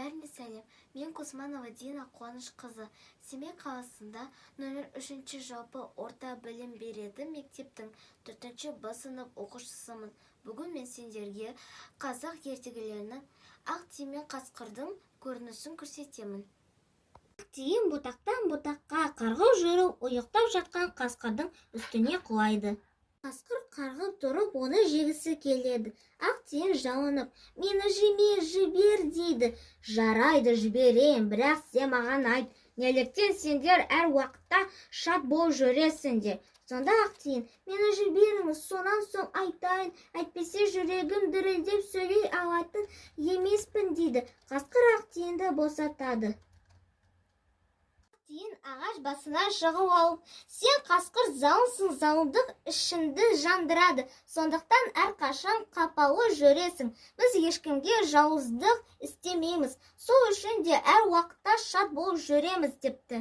Бәріне сәлем. Мен Кусманова Дина Қуанышқызы. Семей қаласында номер 3 жалпы орта білім береді мектептің 4 Б сынып оқушысымын. Бүгін мен сендерге қазақ ертегілерінің ақ тиін мен қасқырдың көрінісін көрсетемін. Ақ тиін бұтақтан бұтаққа қарғып жүріп, ұйықтап жатқан қасқырдың үстіне құлайды. Қасқыр қарғып тұрып, оны жегісі келеді. Ақ тиін жалынып, мені жібер дейді. Жарайды, жіберем, бірақ сен маған айт, неліктен сендер әр уақытта шат болып жүресіңдер? Сонда ақ тиін, мені жіберіңіз, сонан соң айтайын, әйтпесе жүрегім дірілдеп сөйлей алатын емеспін дейді. Қасқыр ақ тиінді босатады. Тиін ағаш басына шығып алып, сен қасқыр залынсың, залындық ішіңді жандырады. Сондықтан әрқашан қапалы жүресің. Біз ешкімге жауыздық істемейміз. Сол үшін де әр уақытта шат болып жүреміз депті.